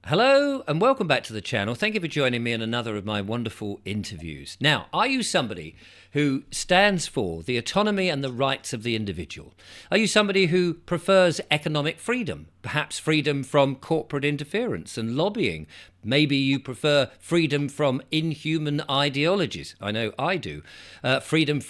Hello and welcome back to the channel. Thank you for joining me in another of my wonderful interviews. Now, are you somebody who stands for the autonomy and the rights of the individual? Are you somebody who prefers economic freedom, perhaps freedom from corporate interference and lobbying? Maybe you prefer freedom from inhuman ideologies. I know I do. Freedom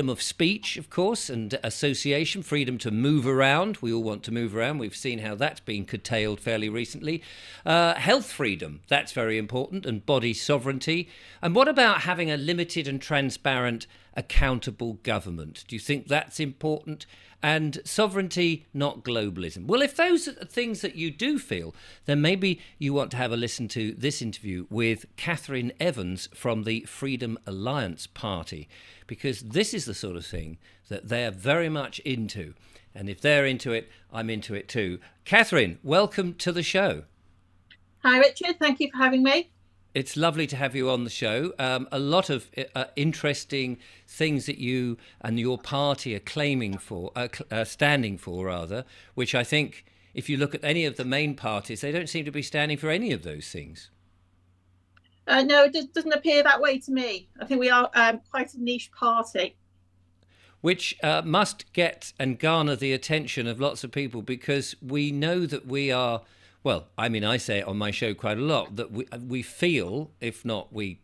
of speech, of course, and association, freedom to move around. We all want to move around. We've seen how that's been curtailed fairly recently. Health freedom, that's very important, and body sovereignty. And what about having a limited and transparent, accountable government? Do you think that's important? And sovereignty, not globalism. Well, if those are things that you do feel, then maybe you want to have a listen to this interview with Catherine Evans from the Freedom Alliance Party, because this is the sort of thing that they're very much into. And if they're into it, I'm into it too. Catherine, welcome to the show. Hi, Richard. Thank you for having me. It's lovely to have you on the show. A lot of interesting things that you and your party are claiming for, standing for rather, which I think if you look at any of the main parties, they don't seem to be standing for any of those things. No, it doesn't appear that way to me. I think we are quite a niche party. Which must get and garner the attention of lots of people because we know that we are. Well, I mean, I say it on my show quite a lot that we feel, if not we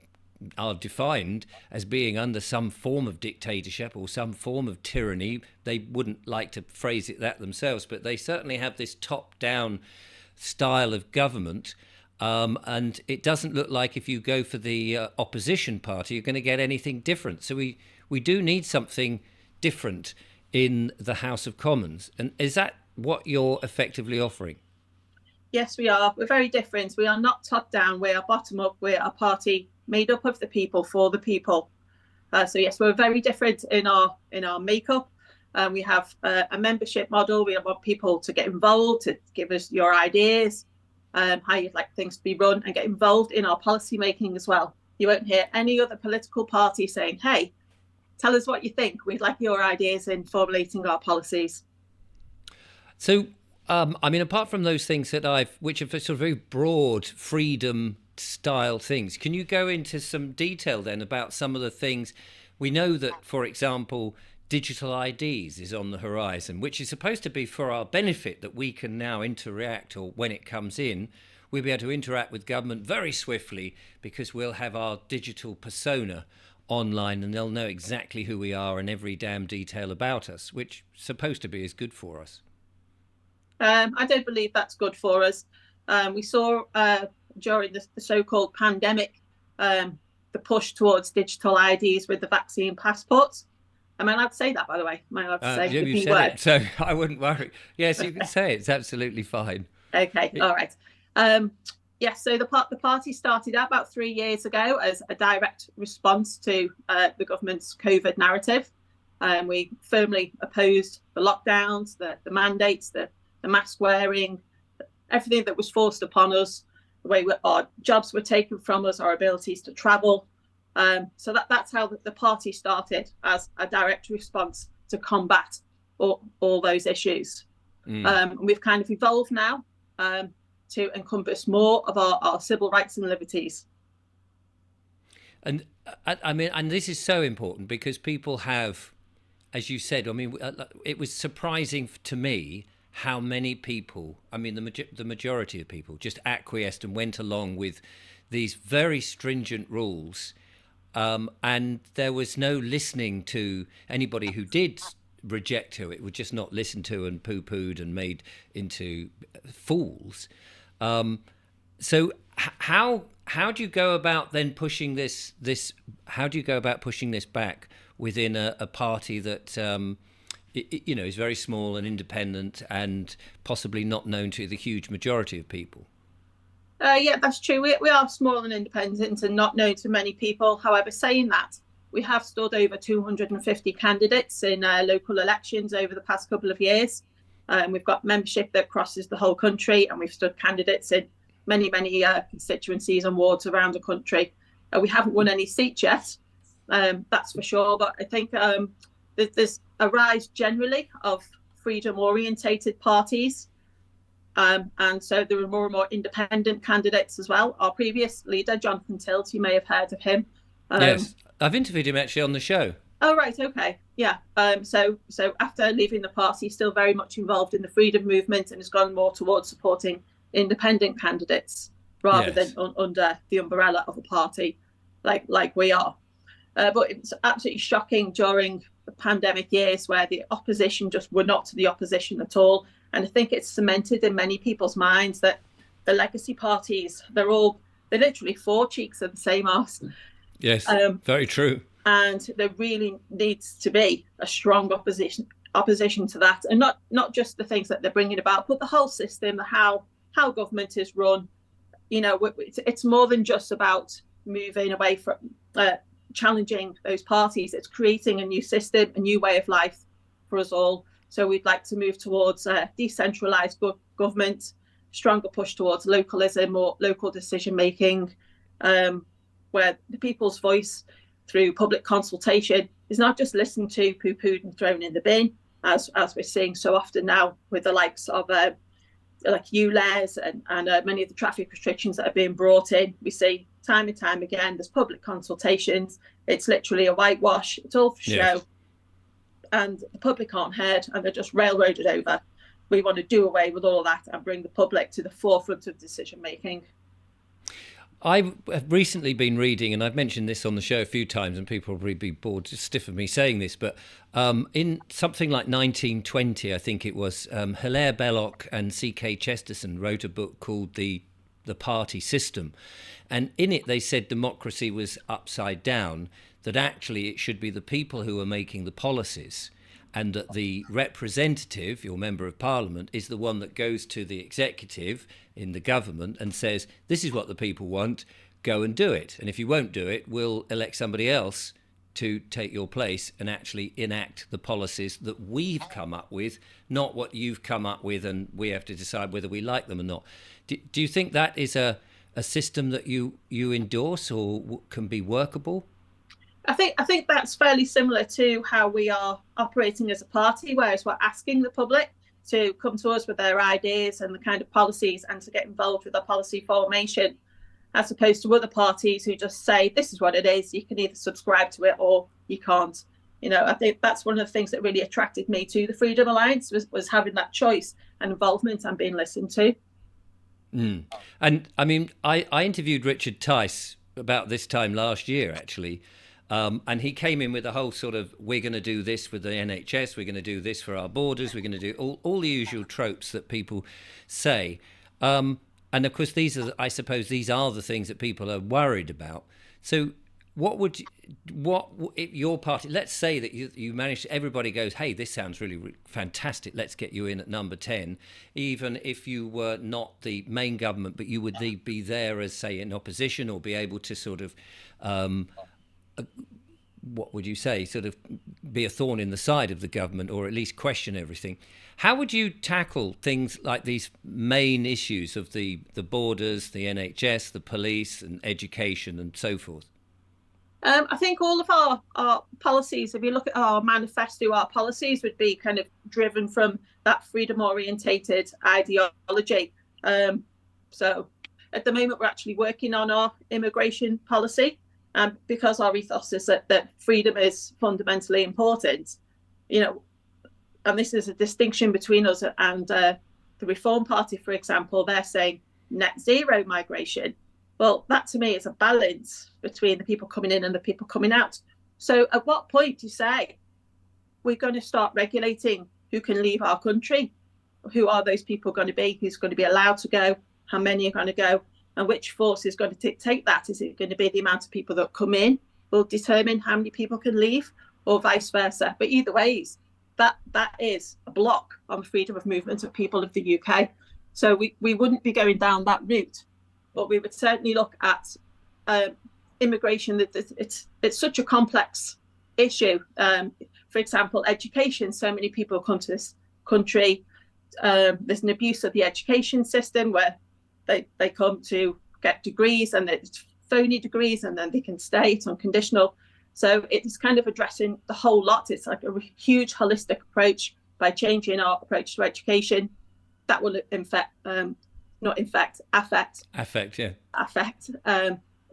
are defined as being under some form of dictatorship or some form of tyranny. They wouldn't like to phrase it that themselves, but they certainly have this top-down style of government. And it doesn't look like if you go for the opposition party, you're going to get anything different. So we do need something different in the House of Commons. And is that what you're effectively offering? Yes, we are. We're very different. We are not top down. We are bottom up. We're a party made up of the people for the people. So yes, we're very different in our makeup. We have a membership model. We want people to get involved, to give us your ideas, how you'd like things to be run, and get involved in our policy making as well. You won't hear any other political party saying, "Hey, tell us what you think. We'd like your ideas in formulating our policies." So, I mean, apart from those things which are sort of very broad freedom style things, can you go into some detail then about some of the things? We know that, for example, digital IDs is on the horizon, which is supposed to be for our benefit, that we can now interact, or when it comes in, we'll be able to interact with government very swiftly because we'll have our digital persona online and they'll know exactly who we are and every damn detail about us, which supposed to be is good for us. I don't believe that's good for us. We saw during the so-called pandemic the push towards digital IDs with the vaccine passports. Am I allowed to say that, by the way? Am I allowed to say Yeah, the you B said word? it, so I wouldn't worry. Yes, you can say it. It's absolutely fine. Okay, It, all right. Yes, so the party started out about 3 years ago as a direct response to the government's COVID narrative. We firmly opposed the lockdowns, the mandates, the mask wearing, everything that was forced upon us, the way our jobs were taken from us, our abilities to travel. So that's how the party started, as a direct response to combat all those issues. mm. We've kind of evolved now to encompass more of our civil rights and liberties. And I mean, and this is so important because people have, as you said, I mean, it was surprising to me how many people, I mean, the majority of people just acquiesced and went along with these very stringent rules. And there was no listening to anybody who did reject to it, were just not listened to and poo-pooed and made into fools. So how do you go about then pushing this? How do you go about pushing this back within a party that you know is very small and independent and possibly not known to the huge majority of people? Yeah, that's true. We are small and independent and not known to many people. However, saying that, we have stood over 250 candidates in local elections over the past couple of years. We've got membership that crosses the whole country, and we've stood candidates in many constituencies and wards around the country. We haven't won any seats yet, that's for sure. But I think there's a rise generally of freedom orientated parties. And so there were more and more independent candidates as well. Our previous leader, Jonathan Tilt, you may have heard of him. Yes, I've interviewed him actually on the show. Oh, right, okay, yeah. So after leaving the party, he's still very much involved in the freedom movement and has gone more towards supporting independent candidates rather than under the umbrella of a party like we are. But it was absolutely shocking during the pandemic years where the opposition just were not the opposition at all. And I think it's cemented in many people's minds that the legacy parties, they're literally four cheeks of the same arse. Yes, very true. And there really needs to be a strong opposition to that, and not just the things that they're bringing about, but the whole system, how government is run. It's more than just about moving away from challenging those parties. It's creating a new system, a new way of life for us all. So we'd like to move towards decentralised government, stronger push towards localism or local decision making, where the people's voice through public consultation is not just listened to, poo-pooed and thrown in the bin, as we're seeing so often now with the likes of like ULEZ and many of the traffic restrictions that are being brought in. We see time and time again, there's public consultations. It's literally a whitewash. It's all for show. Yes. And the public aren't heard and they're just railroaded over. We want to do away with all that and bring the public to the forefront of decision making. I have recently been reading, and I've mentioned this on the show a few times, and people will probably be bored to stiff of me saying this, but in something like 1920, I think it was, Hilaire Belloc and C.K. Chesterton wrote a book called The Party System. And in it, they said democracy was upside down, that actually it should be the people who are making the policies, and that the representative, your member of parliament, is the one that goes to the executive in the government and says, this is what the people want, go and do it. And if you won't do it, we'll elect somebody else to take your place and actually enact the policies that we've come up with, not what you've come up with, and we have to decide whether we like them or not. Do you think that is a system that you endorse or can be workable? I think that's fairly similar to how we are operating as a party, whereas we're asking the public to come to us with their ideas and the kind of policies and to get involved with our policy formation, as opposed to other parties who just say, this is what it is, you can either subscribe to it or you can't. I think that's one of the things that really attracted me to the Freedom Alliance was having that choice and involvement and being listened to. Mm. And I mean, I interviewed Richard Tice about this time last year, actually. And he came in with a whole sort of, we're going to do this with the NHS, we're going to do this for our borders, we're going to do all the usual tropes that people say. And of course, I suppose these are the things that people are worried about. So what your party, let's say that you manage, everybody goes, hey, this sounds really fantastic, let's get you in at number 10, even if you were not the main government, but you would be there as, say, in opposition or be able to sort of, what would you say, sort of be a thorn in the side of the government or at least question everything. How would you tackle things like these main issues of the borders, the NHS, the police and education and so forth? I think all of our policies, if you look at our manifesto, our policies would be kind of driven from that freedom-orientated ideology. So at the moment, we're actually working on our immigration policy. Because our ethos is that freedom is fundamentally important, and this is a distinction between us and the Reform Party, for example. They're saying net zero migration. Well, that to me is a balance between the people coming in and the people coming out. So at what point do you say we're going to start regulating who can leave our country? Who are those people going to be? Who's going to be allowed to go? How many are going to go? And which force is going to dictate that? Is it going to be the amount of people that come in will determine how many people can leave, or vice versa? But either ways, that is a block on the freedom of movement of people of the UK. So we wouldn't be going down that route, but we would certainly look at immigration. That it's such a complex issue. For example, education. So many people come to this country. There's an abuse of the education system where they come to get degrees and it's phony degrees and then they can stay. It's unconditional. So it's kind of addressing the whole lot. It's like a huge holistic approach by changing our approach to education, that will Affect, yeah. affect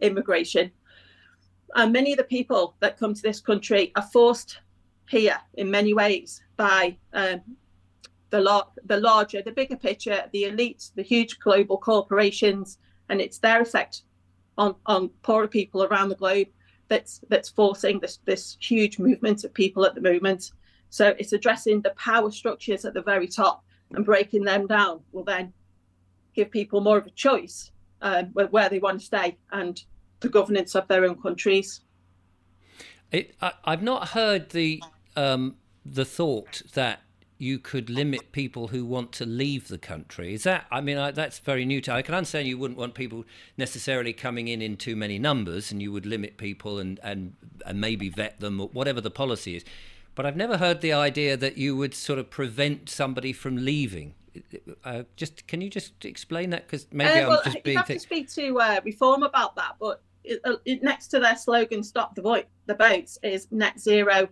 immigration. And many of the people that come to this country are forced here in many ways by the bigger picture, the elites, the huge global corporations, and it's their effect on poorer people around the globe that's forcing this huge movement of people at the moment. So it's addressing the power structures at the very top and breaking them down will then give people more of a choice where they want to stay and the governance of their own countries. I've not heard the thought that you could limit people who want to leave the country. Is that? I mean, that's very new to. I can understand you wouldn't want people necessarily coming in too many numbers, and you would limit people and maybe vet them, or whatever the policy is. But I've never heard the idea that you would sort of prevent somebody from leaving. Can you just explain that? Because maybe I'm just being. You have to speak to Reform about that, but next to their slogan "Stop the boats" is net zero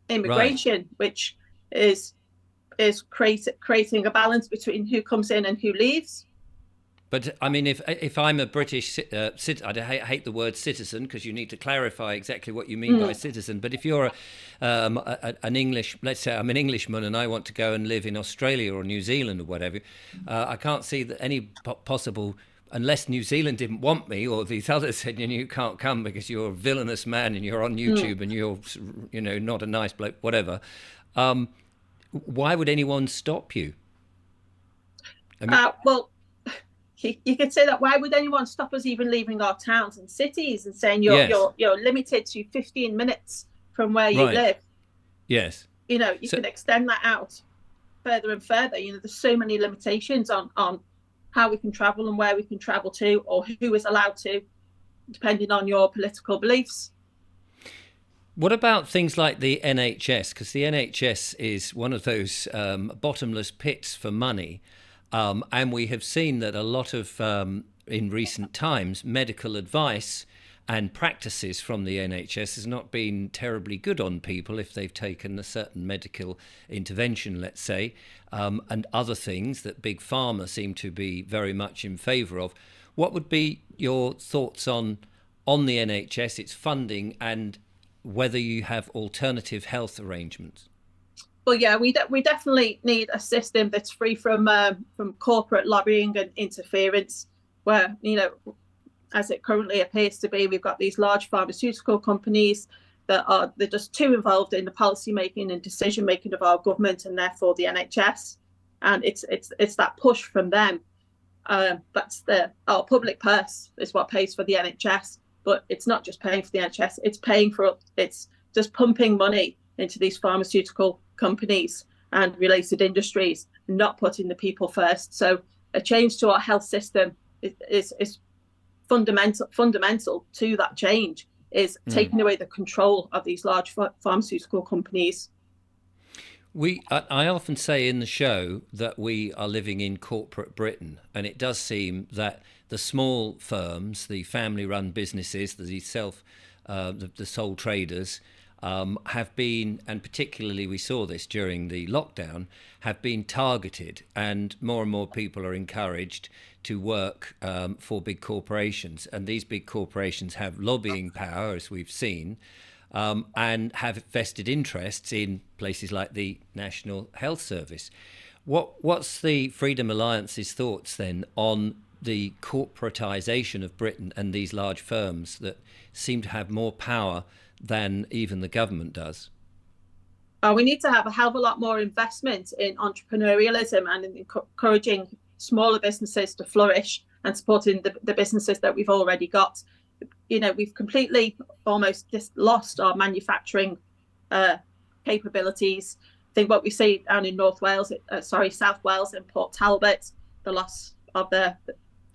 immigration, right, which is creating a balance between who comes in and who leaves. But I mean, if I'm a British citizen, I hate the word citizen because you need to clarify exactly what you mean by citizen. But if you're an English, let's say I'm an Englishman and I want to go and live in Australia or New Zealand or whatever, I can't see that any possible, unless New Zealand didn't want me or these others said, you can't come because you're a villainous man and you're on YouTube and you're, not a nice bloke, whatever. Why would anyone stop you? I mean, well, you could say that. Why would anyone stop us even leaving our towns and cities and saying you're limited to 15 minutes from where you live? Yes. You can extend that out further and further. There's so many limitations on how we can travel and where we can travel to, or who is allowed to, depending on your political beliefs. What about things like the NHS? Because the NHS is one of those bottomless pits for money. And we have seen that a lot of, in recent times, medical advice and practices from the NHS has not been terribly good on people if they've taken a certain medical intervention, let's say, and other things that Big Pharma seem to be very much in favour of. What would be your thoughts on the NHS, its funding, and whether you have alternative health arrangements? Well, yeah, we definitely need a system that's free from corporate lobbying and interference, where, as it currently appears to be, we've got these large pharmaceutical companies they're just too involved in the policy making and decision making of our government and therefore the NHS, and it's that push from them. That's our public purse is what pays for the NHS, but it's not just paying for the NHS; it's just pumping money into these pharmaceutical companies and related industries, not putting the people first. So a change to our health system is fundamental to that change, is taking away the control of these large pharmaceutical companies. I often say in the show that we are living in corporate Britain, and it does seem that the small firms, the family-run businesses, the sole traders, have been, and particularly we saw this during the lockdown, have been targeted, and more people are encouraged to work for big corporations. And these big corporations have lobbying power, as we've seen, and have vested interests in places like the National Health Service. What's the Freedom Alliance's thoughts then on the corporatisation of Britain and these large firms that seem to have more power than even the government does? We need to have a hell of a lot more investment in entrepreneurialism and in encouraging smaller businesses to flourish and supporting the businesses that we've already got. We've completely almost just lost our manufacturing capabilities. I think what we see down in South Wales and Port Talbot, the loss of the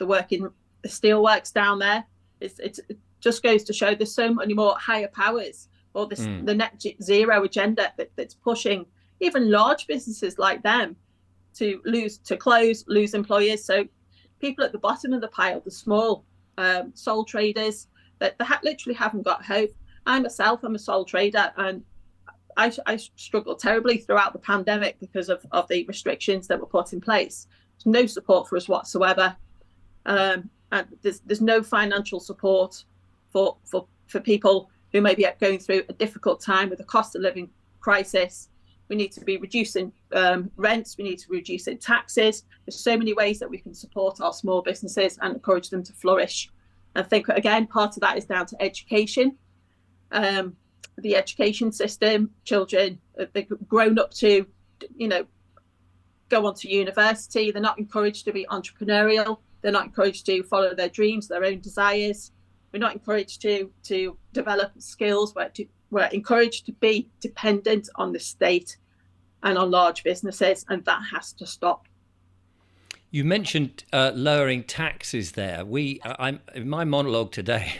work in the steelworks down there, it just goes to show there's so many more higher powers, or the net zero agenda that's pushing even large businesses like them to close, lose employers. So people at the bottom of the pile, the small sole traders, that literally haven't got hope. I'm a sole trader, and I struggled terribly throughout the pandemic because of the restrictions that were put in place. There's no support for us whatsoever. And there's no financial support for people who may be going through a difficult time with the cost of living crisis. We need to be reducing rents. We need to be reducing taxes. There's so many ways that we can support our small businesses and encourage them to flourish. I think, again, part of that is down to education. The education system, children, they've grown up to, go on to university. They're not encouraged to be entrepreneurial. They're not encouraged to follow their dreams, their own desires. We're not encouraged to develop skills. We're encouraged to be dependent on the state and on large businesses, and that has to stop. You mentioned lowering taxes there. In my monologue today,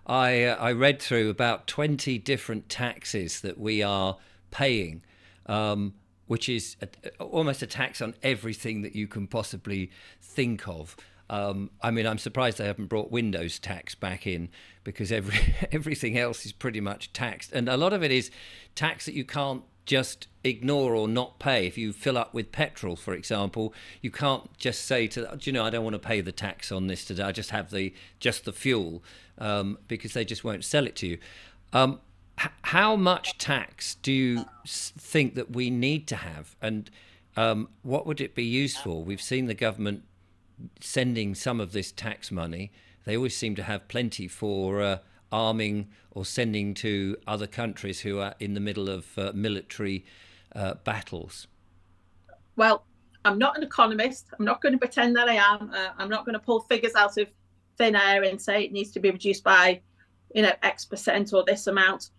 I read through about 20 different taxes that we are paying, which is almost a tax on everything that you can possibly think of. I'm surprised they haven't brought Windows tax back in, because everything else is pretty much taxed. And a lot of it is tax that you can't just ignore or not pay. If you fill up with petrol, for example, you can't just say I don't want to pay the tax on this today. I just have the fuel, because they just won't sell it to you. How much tax do you think that we need to have, and what would it be used for? We've seen the government sending some of this tax money. They always seem to have plenty for arming or sending to other countries who are in the middle of military battles. Well, I'm not an economist. I'm not going to pretend that I am. I'm not going to pull figures out of thin air and say it needs to be reduced by, X percent or this amount.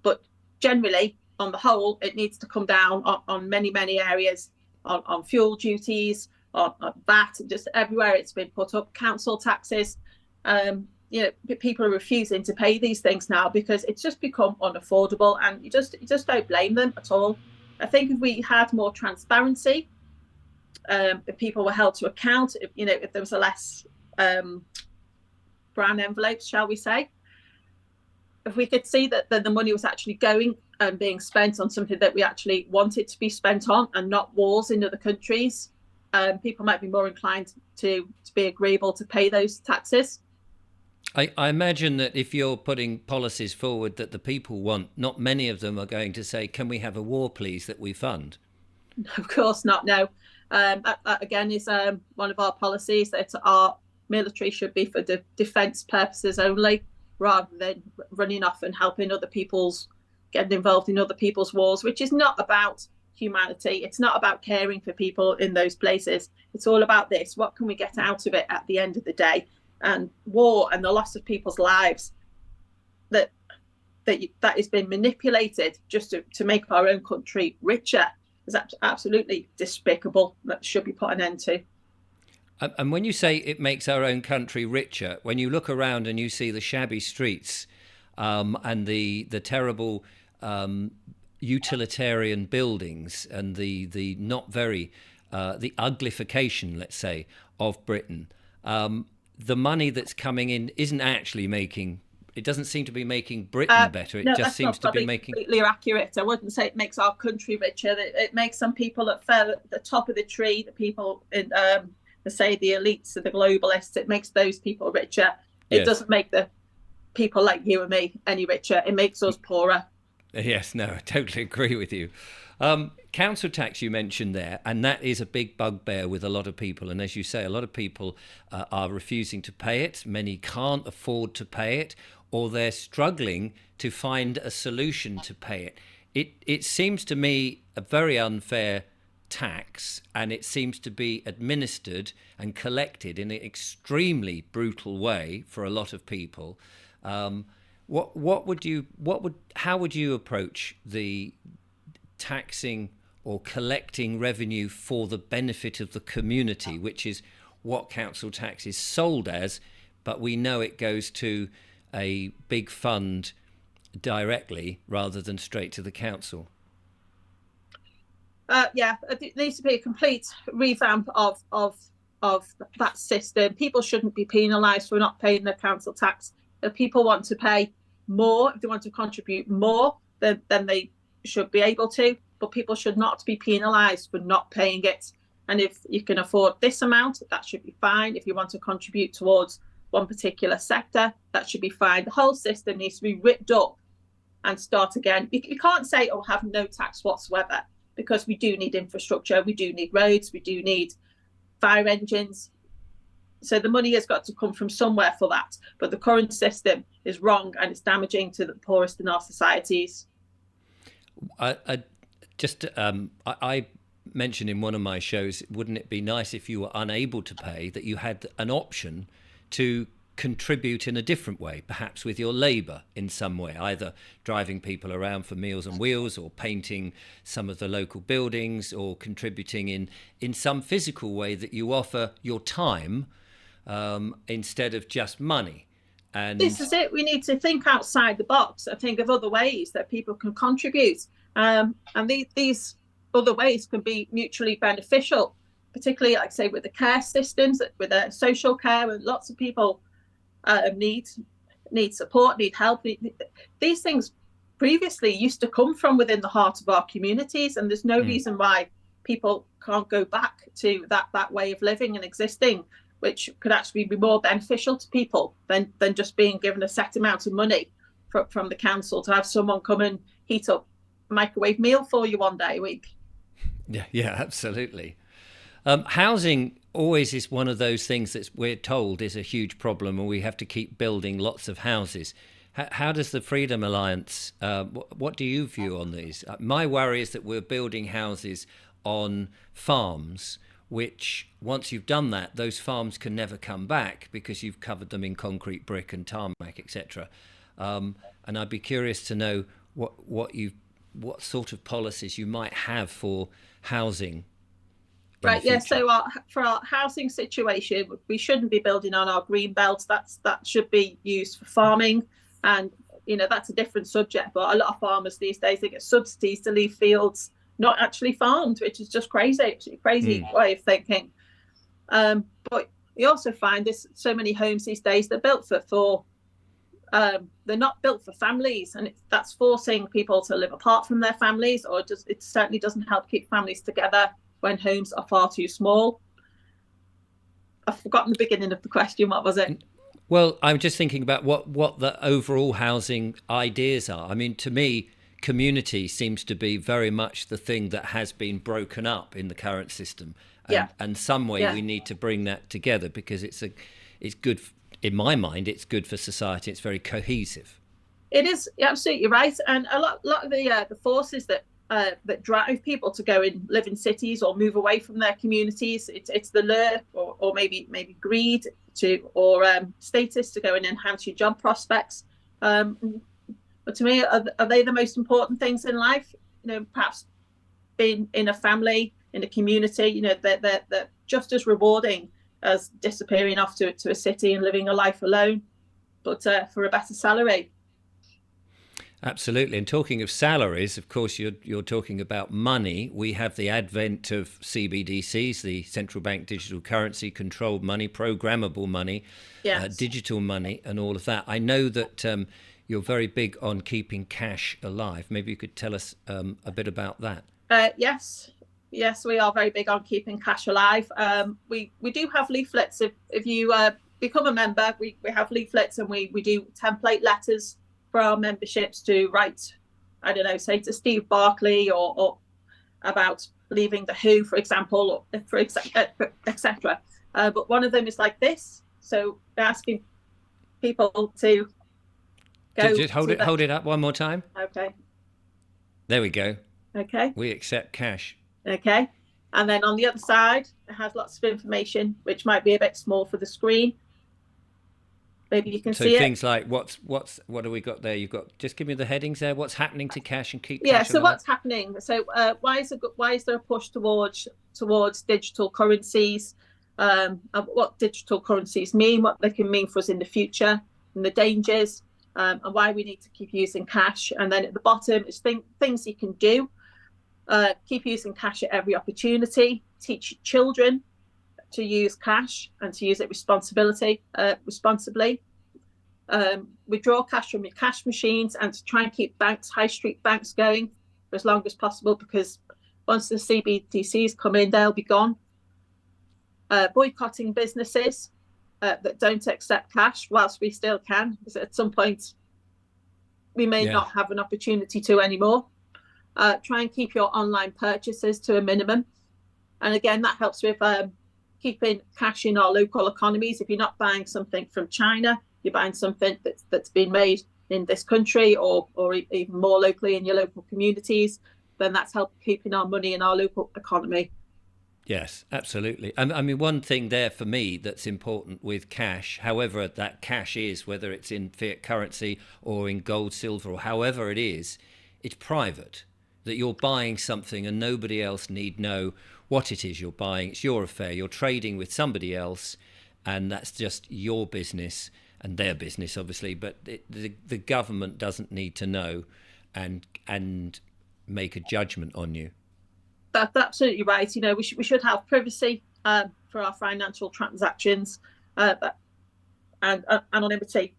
But generally, on the whole, it needs to come down on many, many areas, on fuel duties, on VAT, just everywhere it's been put up, council taxes. People are refusing to pay these things now because it's just become unaffordable, and you just don't blame them at all. I think if we had more transparency, if people were held to account, if there was a less brown envelopes, shall we say, if we could see that the money was actually going and being spent on something that we actually wanted to be spent on, and not wars in other countries, people might be more inclined to be agreeable to pay those taxes. I imagine that if you're putting policies forward that the people want, not many of them are going to say, can we have a war, please, that we fund? Of course not, no. That again is one of our policies, that our military should be for defence purposes only, rather than running off and helping getting involved in other people's wars, which is not about humanity. It's not about caring for people in those places. It's all about this. What can we get out of it at the end of the day? And war and the loss of people's lives that has been manipulated just to make our own country richer is absolutely despicable. That should be put an end to. And when you say it makes our own country richer, when you look around and you see the shabby streets and the terrible utilitarian buildings and the not very the uglification, let's say, of Britain, the money that's coming in isn't actually making. It doesn't seem to be making Britain better. It just seems to be making. Completely accurate. I wouldn't say it makes our country richer. It makes some people that fell at the top of the tree, the people in, say, the elites or the globalists. It makes those people richer. It doesn't make the people like you and me any richer. It makes us poorer. Yes, no, I totally agree with you. Council tax you mentioned there, and that is a big bugbear with a lot of people. And as you say, a lot of people are refusing to pay it. Many can't afford to pay it, or they're struggling to find a solution to pay it. It seems to me a very unfair tax, and it seems to be administered and collected in an extremely brutal way for a lot of people. How would you approach the taxing or collecting revenue for the benefit of the community, which is what council tax is sold as, but we know it goes to a big fund directly rather than straight to the council? It needs to be a complete revamp of that system. People shouldn't be penalised for not paying their council tax. If people want to pay more, if they want to contribute more, then they should be able to, but people should not be penalised for not paying it. And if you can afford this amount, that should be fine. If you want to contribute towards one particular sector, that should be fine. The whole system needs to be ripped up and start again. You can't say, oh, have no tax whatsoever, because we do need infrastructure, we do need roads, we do need fire engines. So the money has got to come from somewhere for that. But the current system is wrong, and it's damaging to the poorest in our societies. I mentioned in one of my shows, wouldn't it be nice if you were unable to pay, that you had an option to contribute in a different way, perhaps with your labour in some way, either driving people around for Meals on Wheels, or painting some of the local buildings, or contributing in some physical way that you offer your time instead of just money. And this is it. We need to think outside the box and think of other ways that people can contribute. And these other ways can be mutually beneficial, particularly, like I say, with the care systems, with the social care, and lots of people need support, need help. These things previously used to come from within the heart of our communities, and there's no reason why people can't go back to that way of living and existing, which could actually be more beneficial to people than just being given a set amount of money from the council to have someone come and heat up a microwave meal for you one day a week. Yeah, absolutely. Housing always is one of those things that we're told is a huge problem, and we have to keep building lots of houses. How does the Freedom Alliance, what do you view on these? My worry is that we're building houses on farms, which once you've done that, those farms can never come back because you've covered them in concrete, brick and tarmac, etc. And I'd be curious to know what sort of policies you might have for housing. Right, yeah, so for our housing situation, we shouldn't be building on our green belts. That should be used for farming, and that's a different subject. But a lot of farmers these days, they get subsidies to leave fields not actually farmed, which is just crazy way of thinking. But you also find there's so many homes these days that are built for they're not built for families, and that's forcing people to live apart from their families, or it certainly doesn't help keep families together when homes are far too small. I've forgotten the beginning of the question. What was it? Well, I'm just thinking about what the overall housing ideas are. I mean, to me, community seems to be very much the thing that has been broken up in the current system. And some way we need to bring that together, because it's good, in my mind, it's good for society. It's very cohesive. It is, you're absolutely right. And a lot of the forces that drive people to go and live in cities or move away from their communities, it's the lure or maybe greed or status to go and enhance your job prospects. But to me, are they the most important things in life? Perhaps being in a family, in a community, they're just as rewarding as disappearing off to a city and living a life alone, but for a better salary. Absolutely. And talking of salaries, of course, you're talking about money. We have the advent of CBDCs, the central bank digital currency, controlled money, programmable money, digital money, and all of that. I know that you're very big on keeping cash alive. Maybe you could tell us a bit about that. Yes, we are very big on keeping cash alive. We do have leaflets. If you become a member, we have leaflets, and we do template letters for our memberships to write, I don't know, say to Steve Barclay or about leaving the WHO, for example, or etc. But one of them is like this. So we're asking people to go. Just hold it up one more time. Okay. There we go. Okay. We accept cash. Okay. And then on the other side, it has lots of information, which might be a bit small for the screen. Maybe you can see it. So things like what have we got there? You've got, just give me the headings there. What's happening to cash and keep cash alive? So what's happening? So why is there a push towards digital currencies? What digital currencies mean, what they can mean for us in the future, and the dangers, and why we need to keep using cash. And then at the bottom is things you can do. Keep using cash at every opportunity. Teach children to use cash and to use it responsibly. Withdraw cash from your cash machines, and to try and keep high street banks going. for as long as possible, because once the CBDCs come in, they'll be gone. Boycotting businesses that don't accept cash whilst we still can, because at some point we may not have an opportunity to anymore. Try and keep your online purchases to a minimum. And again, that helps with keeping cash in our local economies. If you're not buying something from China, you're buying something that's been made in this country, or even more locally in your local communities, then that's helped keeping our money in our local economy. Yes, absolutely. I mean, one thing there for me that's important with cash, however that cash is, whether it's in fiat currency or in gold, silver, or however it is, it's private. That you're buying something and nobody else need know what it is you're buying. It's your affair. You're trading with somebody else, and that's just your business and their business, obviously. But the government doesn't need to know and make a judgment on you. That's absolutely right. You know, we should have privacy for our financial transactions, and anonymity.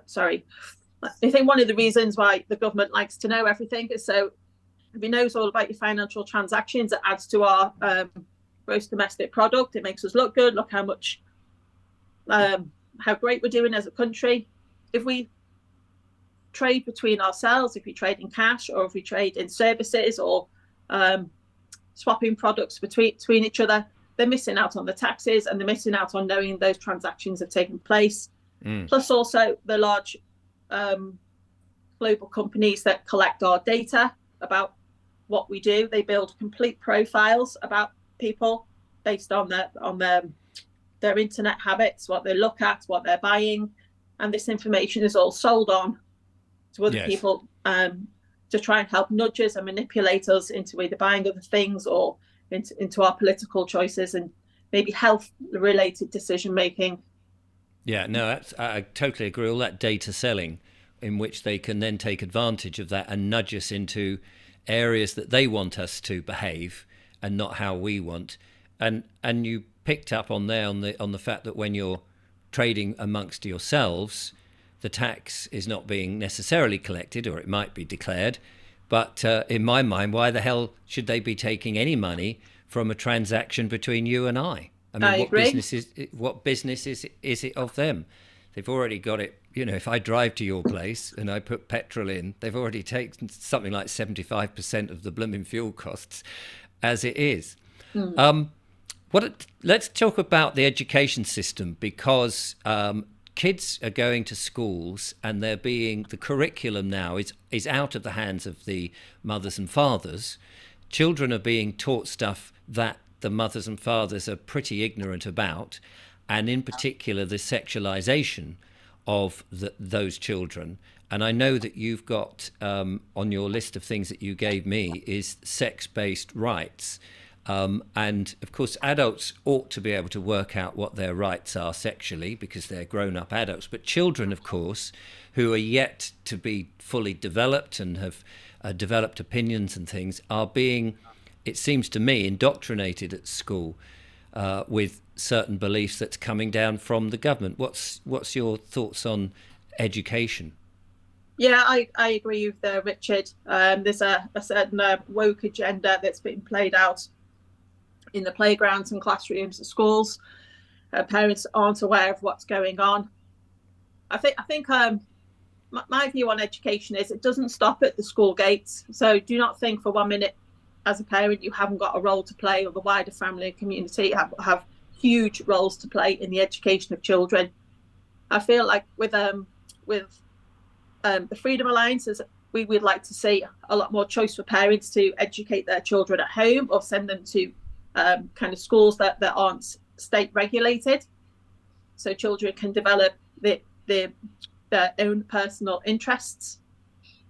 Sorry, I think one of the reasons why the government likes to know everything is so if it knows all about your financial transactions, it adds to our gross domestic product. It makes us look good. Look how much, how great we're doing as a country. If we trade between ourselves, if we trade in cash, or if we trade in services, or swapping products between each other, they're missing out on the taxes, and they're missing out on knowing those transactions have taken place. Plus also the large global companies that collect our data about what we do. They build complete profiles about people based on their internet habits, what they look at, what they're buying, and this information is all sold on to other people to try and help nudge us and manipulate us into either buying other things or into our political choices and maybe health-related decision-making. Yeah, no, I totally agree. All that data selling, in which they can then take advantage of that and nudge us into areas that they want us to behave and not how we want. And you picked up on there on the fact that when you're trading amongst yourselves, the tax is not being necessarily collected, or it might be declared. But in my mind, why the hell should they be taking any money from a transaction between you and I? I mean, what business is it of them? They've already got it. You know, if I drive to your place and I put petrol in, they've already taken something like 75% of the blooming fuel costs as it is. Let's talk about the education system, because kids are going to schools and the curriculum now is out of the hands of the mothers and fathers. Children are being taught stuff that the mothers and fathers are pretty ignorant about, and in particular the sexualization of those children. And I know that you've got on your list of things that you gave me is sex-based rights. And of course, adults ought to be able to work out what their rights are sexually because they're grown-up adults. But children, of course, who are yet to be fully developed and have developed opinions and things, are being, it seems to me, indoctrinated at school with certain beliefs that's coming down from the government. What's your thoughts on education? Yeah, I agree with Richard. There's a certain woke agenda that's being played out in the playgrounds and classrooms at schools. Parents aren't aware of what's going on. I think my view on education is it doesn't stop at the school gates. So do not think for 1 minute as a parent you haven't got a role to play, or the wider family and community have huge roles to play in the education of children. I feel like with the Freedom Alliances, we would like to see a lot more choice for parents to educate their children at home, or send them to kind of schools that aren't state regulated, so children can develop their own personal interests.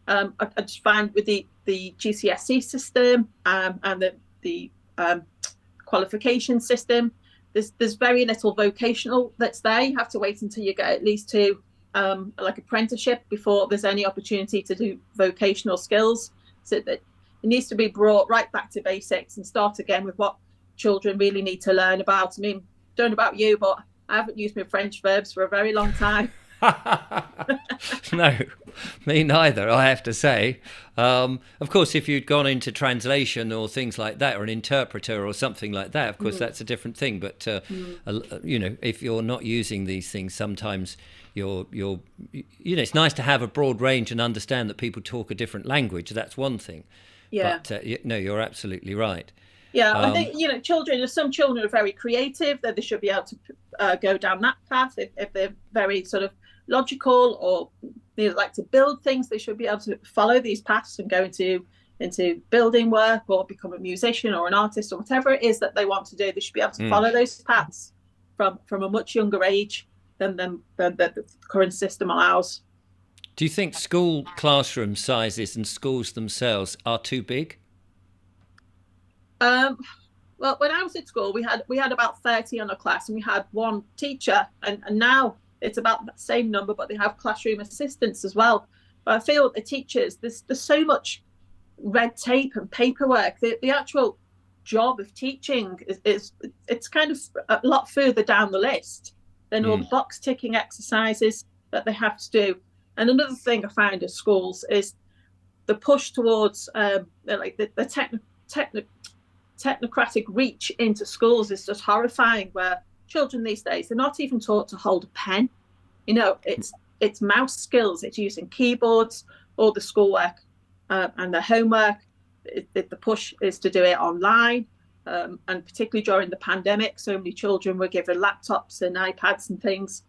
I just find with the GCSE system and the qualification system, there's very little vocational that's there. You have to wait until you get at least to like apprenticeship before there's any opportunity to do vocational skills. So that it needs to be brought right back to basics and start again with what children really need to learn about. I mean, don't know about you, but I haven't used my French verbs for a very long time. No, me neither, I have to say. Of course, if you'd gone into translation or things like that, or an interpreter or something like that, of course, that's a different thing. But, if you're not using these things, sometimes it's nice to have a broad range and understand that people talk a different language. That's one thing. Yeah. But, no, you're absolutely right. Yeah, I think some children are very creative, that they should be able to go down that path. If they're very sort of logical, or they like to build things, they should be able to follow these paths and go into building work, or become a musician or an artist, or whatever it is that they want to do. They should be able to follow those paths from a much younger age than the current system allows. Do you think school classroom sizes and schools themselves are too big? Well, when I was at school, we had about 30 on a class, and we had one teacher, and now it's about the same number, but they have classroom assistants as well. But I feel the teachers, there's so much red tape and paperwork. The actual job of teaching is it's kind of a lot further down the list than all the box ticking exercises that they have to do. And another thing I found at schools is the push towards like the technocratic reach into schools is just horrifying, where children these days, they're not even taught to hold a pen. It's mouse skills, it's using keyboards, all the schoolwork and the homework. The push is to do it online, and particularly during the pandemic, so many children were given laptops and iPads and things,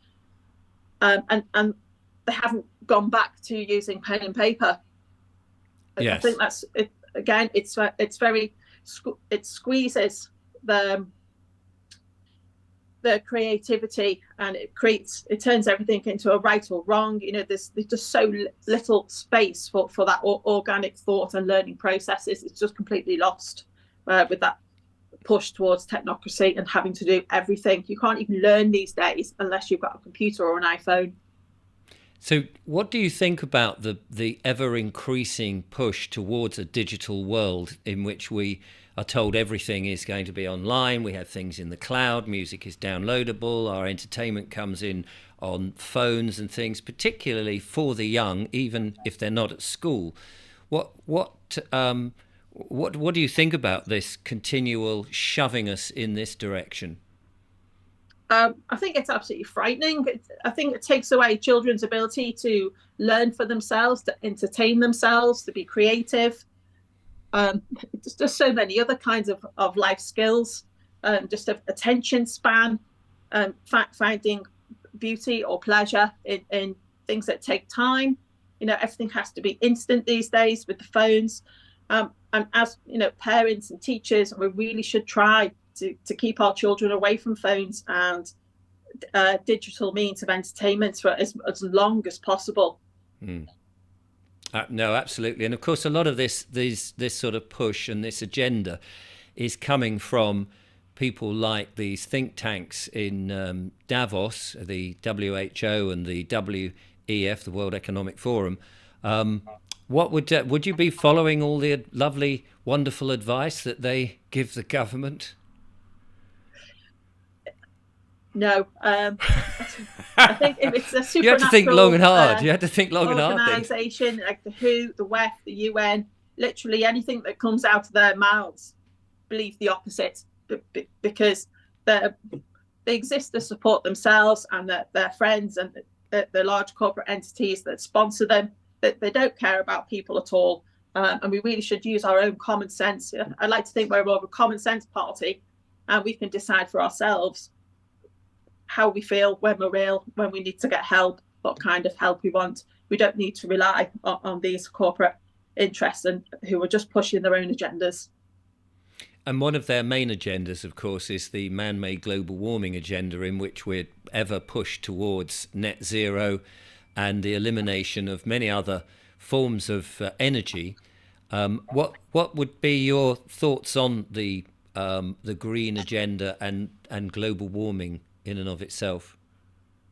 and they haven't gone back to using pen and paper. Yes. I think that's it. Again, it squeezes the creativity, and it turns everything into a right or wrong. There's just so little space for that organic thought and learning processes. It's just completely lost with that push towards technocracy and having to do everything. You can't even learn these days unless you've got a computer or an iPhone. So what do you think about the ever-increasing push towards a digital world in which we are told everything is going to be online, we have things in the cloud, music is downloadable, our entertainment comes in on phones and things, particularly for the young, even if they're not at school? What do you think about this continual shoving us in this direction? I think it's absolutely frightening. I think it takes away children's ability to learn for themselves, to entertain themselves, to be creative. There's just so many other kinds of life skills, just attention span, finding beauty or pleasure in things that take time. Everything has to be instant these days with the phones. And as parents and teachers, we really should try to keep our children away from phones and digital means of entertainment for as long as possible. No, absolutely. And of course, a lot of this sort of push and this agenda is coming from people like these think tanks in Davos, the WHO and the WEF, the World Economic Forum. What would you be following all the lovely, wonderful advice that they give the government? No, I think if it's a supernatural, you have to think long and hard. You have to think long and hard. Organisation like the WHO, the WEF, the UN, literally anything that comes out of their mouths, believe the opposite, because they exist to support themselves and their friends and the large corporate entities that sponsor them. That they don't care about people at all, and we really should use our own common sense. I like to think we're more of a common sense party, and we can decide for ourselves how we feel when we're ill, when we need to get help, what kind of help we want. We don't need to rely on these corporate interests and who are just pushing their own agendas. And one of their main agendas, of course, is the man-made global warming agenda, in which we're ever pushed towards net zero and the elimination of many other forms of energy. What would be your thoughts on the green agenda and global warming in and of itself?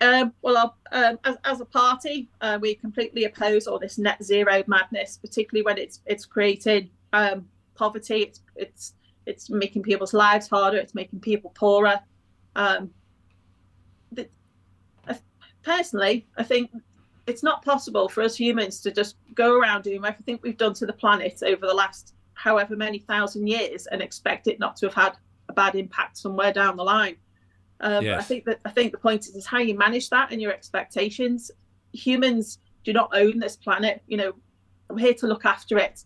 Well, as a party, we completely oppose all this net zero madness, particularly when it's creating poverty. It's making people's lives harder. It's making people poorer. personally, I think it's not possible for us humans to just go around doing everything we've done to the planet over the last however many thousand years and expect it not to have had a bad impact somewhere down the line. Yes. I think the point is how you manage that and your expectations. Humans do not own this planet. You know, we're here to look after it.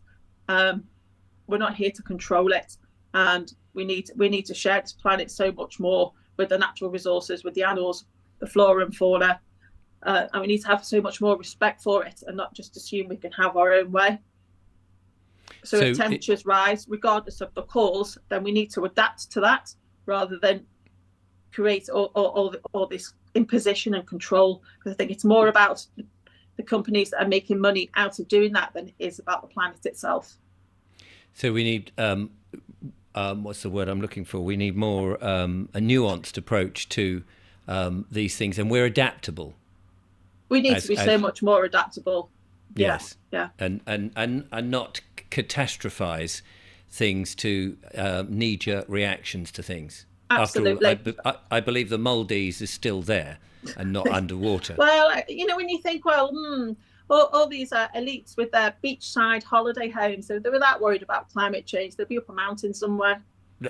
We're not here to control it, and we need to share this planet so much more with the natural resources, with the animals, the flora and fauna, and we need to have so much more respect for it and not just assume we can have our own way. So if temperatures rise, regardless of the cause, then we need to adapt to that rather than create all this imposition and control. Because I think it's more about the companies that are making money out of doing that than it is about the planet itself. So we need, what's the word I'm looking for? We need more a nuanced approach to these things, and we're adaptable. We need to be so much more adaptable. Yes. Yeah. And not catastrophize things to knee-jerk reactions to things. Absolutely. After all, I believe the Maldives is still there and not underwater. Well, you know, when you think, all these elites with their beachside holiday homes, so they were that worried about climate change, they'd be up a mountain somewhere.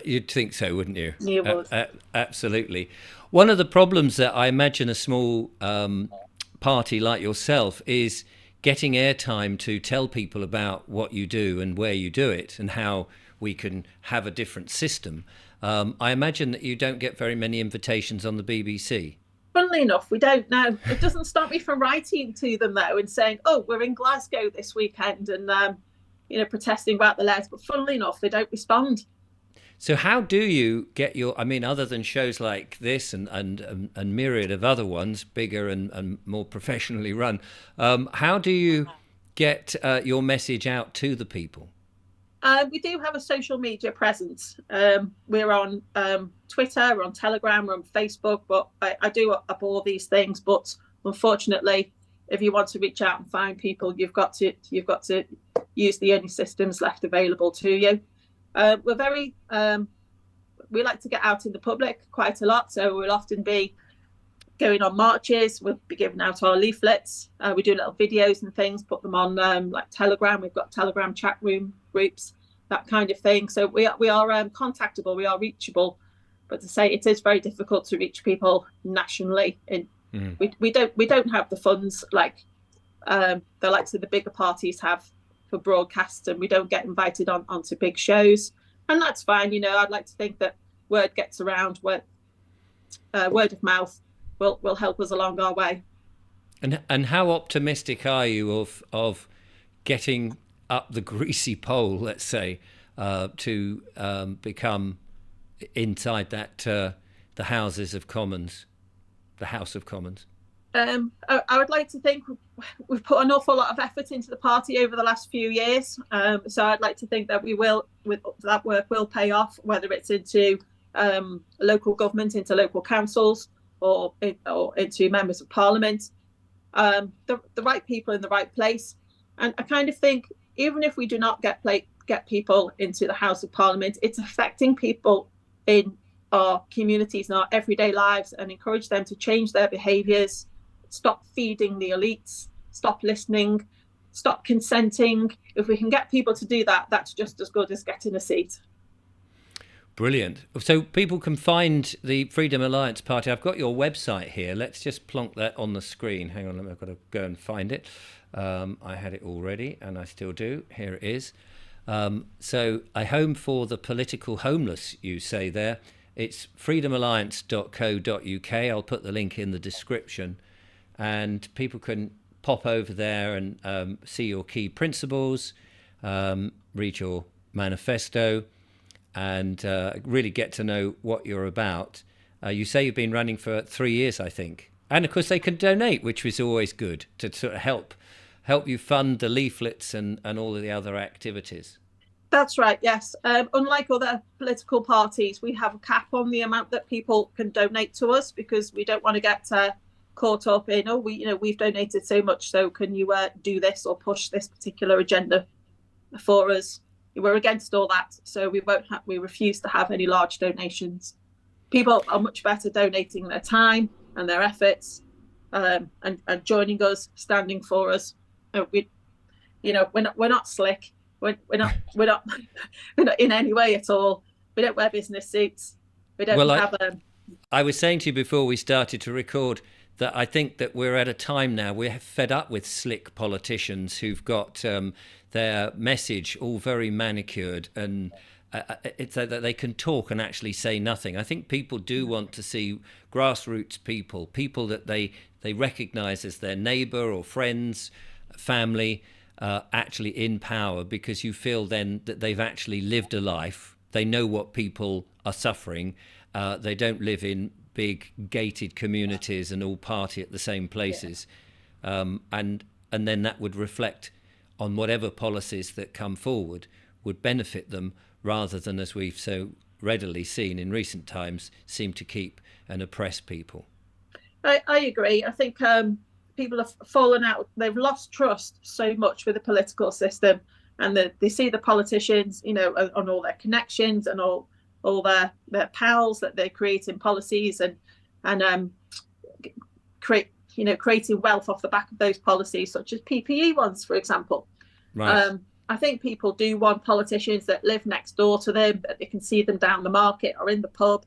You'd think so, wouldn't you? You would. Absolutely. One of the problems that I imagine a small party like yourself is getting airtime to tell people about what you do and where you do it and how we can have a different system. I imagine that you don't get very many invitations on the BBC. Funnily enough, we don't know. It doesn't stop me from writing to them, though, and saying, oh, we're in Glasgow this weekend and, protesting about the Les. But funnily enough, they don't respond. So how do you get other than shows like this and myriad of other ones, bigger and more professionally run, how do you get your message out to the people? We do have a social media presence. We're on Twitter, we're on Telegram, we're on Facebook, but I do up all these things. But unfortunately, if you want to reach out and find people, you've got to use the only systems left available to you. We're very we like to get out in the public quite a lot, so we'll often be going on marches. We'll be giving out our leaflets. We do little videos and things, put them on like Telegram. We've got Telegram chat room groups, that kind of thing. So we are contactable, we are reachable. But to say it is very difficult to reach people nationally. We don't have the funds like the likes of the bigger parties have for broadcasts, and we don't get invited onto big shows, and that's fine. You know, I'd like to think that word gets around, word of mouth will help us along our way. And how optimistic are you of getting up the greasy pole, let's say, to become inside that the Houses of Commons, the House of Commons? I would like to think we've put an awful lot of effort into the party over the last few years. So I'd like to think that that work will pay off, whether it's into local government, into local councils, or into members of parliament. The right people in the right place. And I kind of think even if we do not get people into the House of Parliament, it's affecting people in our communities and our everyday lives, and encourage them to change their behaviours, stop feeding the elites, stop listening, stop consenting. If we can get people to do that, that's just as good as getting a seat. Brilliant. So people can find the Freedom Alliance Party. I've got your website here. Let's just plonk that on the screen. Hang on, I've got to go and find it. I had it already, and I still do. Here it is. So a home for the political homeless, you say there. It's freedomalliance.co.uk. I'll put the link in the description, and people can pop over there and see your key principles, read your manifesto, and really get to know what you're about. You say you've been running for 3 years, I think. And of course they can donate, which is always good to sort of help you fund the leaflets and all of the other activities. That's right, yes. Unlike other political parties, we have a cap on the amount that people can donate to us, because we don't want to get caught up in, we've donated so much, so can you do this or push this particular agenda for us? We're against all that, so we refuse to have any large donations. People are much better donating their time and their efforts and joining us, standing for us. We, we're not slick. We're not we're not in any way at all. We don't wear business suits. We don't Well, have I was saying to you before we started to record that I think that we're at a time now, we're fed up with slick politicians who've got their message all very manicured, and it's that they can talk and actually say nothing. I think people do want to see grassroots people that they recognise as their neighbour or friends, family, actually in power, because you feel then that they've actually lived a life. They know what people are suffering. They don't live in big gated communities and all party at the same places. And then that would reflect on whatever policies that come forward would benefit them, rather than, as we've so readily seen in recent times, seem to keep and oppress people. I agree. I think people have fallen out. They've lost trust so much with the political system, and they see the politicians, on all their connections and all their pals that they're creating policies and creating wealth off the back of those policies, such as PPE ones, for example. Right. I think people do want politicians that live next door to them, that they can see them down the market or in the pub,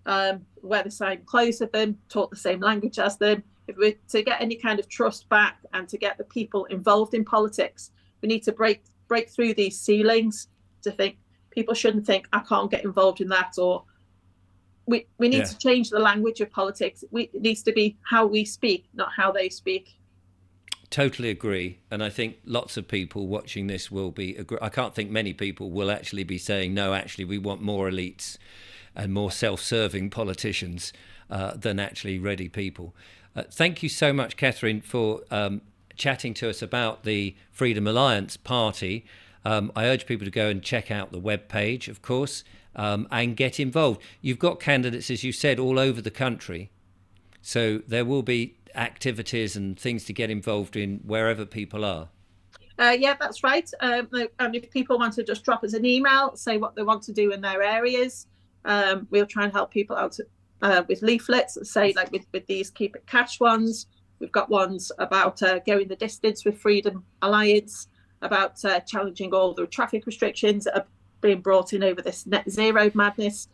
wear the same clothes as them, talk the same language as them. If we're to get any kind of trust back and to get the people involved in politics, we need to break through these ceilings. To think people shouldn't think, I can't get involved in that, or we need to change the language of politics. It needs to be how we speak, not how they speak. Totally agree. And I think lots of people watching this will be, I can't think many people will actually be saying, no, actually, we want more elites and more self-serving politicians than actually ready people. Thank you so much, Catherine, for chatting to us about the Freedom Alliance Party. I urge people to go and check out the webpage, of course, and get involved. You've got candidates, as you said, all over the country. So there will be activities and things to get involved in wherever people are. Yeah, that's right. And if people want to just drop us an email, say what they want to do in their areas, we'll try and help people out with leaflets, say like with these Keep It Cash ones. We've got ones about going the distance with Freedom Alliance, about challenging all the traffic restrictions that are being brought in over this net zero madness.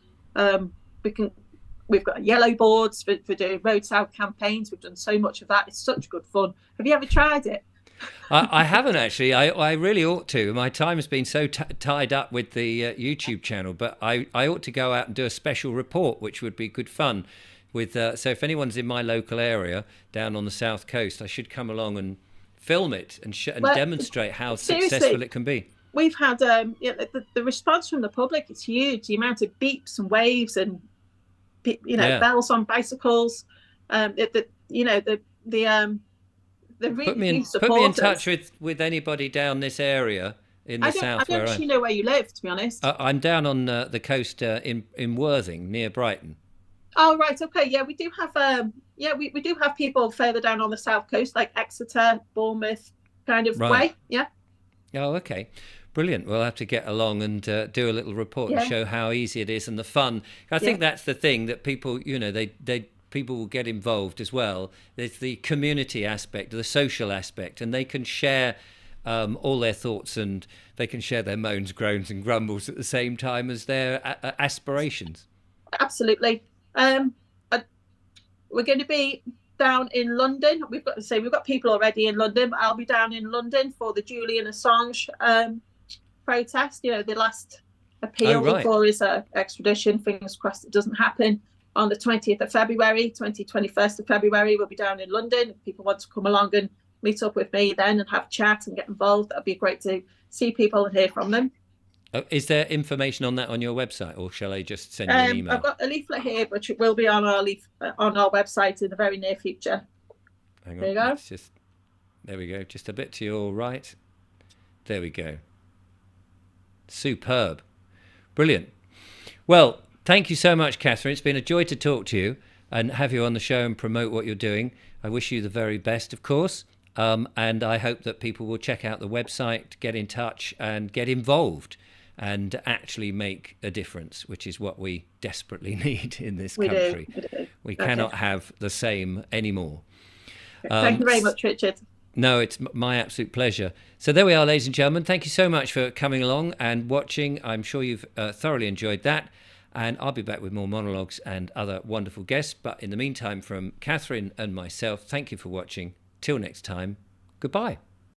We've got yellow boards for doing road side campaigns. We've done so much of that. It's such good fun. Have you ever tried it? I haven't actually. I really ought to. My time has been so tied up with the YouTube channel, but I ought to go out and do a special report, which would be good fun. So if anyone's in my local area down on the south coast, I should come along and film it and demonstrate how successful it can be. We've had the response from the public is huge. The amount of beeps and waves and bells on bicycles. They're really put me in touch with anybody down this area in the south. I don't actually know where you live, to be honest. I'm down on the coast in Worthing, near Brighton. Oh right, okay, yeah, we do have we do have people further down on the south coast, like Exeter, Bournemouth, kind of way. Yeah. Oh, okay. Brilliant. We'll have to get along and do a little report and show how easy it is and the fun. I think that's the thing that people, people will get involved as well. There's the community aspect, the social aspect, and they can share all their thoughts and they can share their moans, groans and grumbles at the same time as their aspirations. Absolutely. We're going to be down in London. We've got people already in London, but I'll be down in London for the Julian Assange protest, the last appeal for his extradition. Fingers crossed it doesn't happen. On the 20th of February, 21st of February, we'll be down in London. If people want to come along and meet up with me then and have a chat and get involved, that'd be great to see people and hear from them. Is there information on that on your website, or shall I just send you an email? I've got a leaflet here, which will be on our website in the very near future. Hang on. There you go. There we go. Just a bit to your right. There we go. Superb. Brilliant. Well, thank you so much, Catherine. It's been a joy to talk to you and have you on the show and promote what you're doing. I wish you the very best, of course. And I hope that people will check out the website, get in touch and get involved. and actually make a difference, which is what we desperately need in this We country. do. We cannot have the same anymore. Thank you very much, Richard. No, it's my absolute pleasure. So there we are, ladies and gentlemen. Thank you so much for coming along and watching. I'm sure you've thoroughly enjoyed that. And I'll be back with more monologues and other wonderful guests. But in the meantime, from Catherine and myself, thank you for watching. Till next time, goodbye.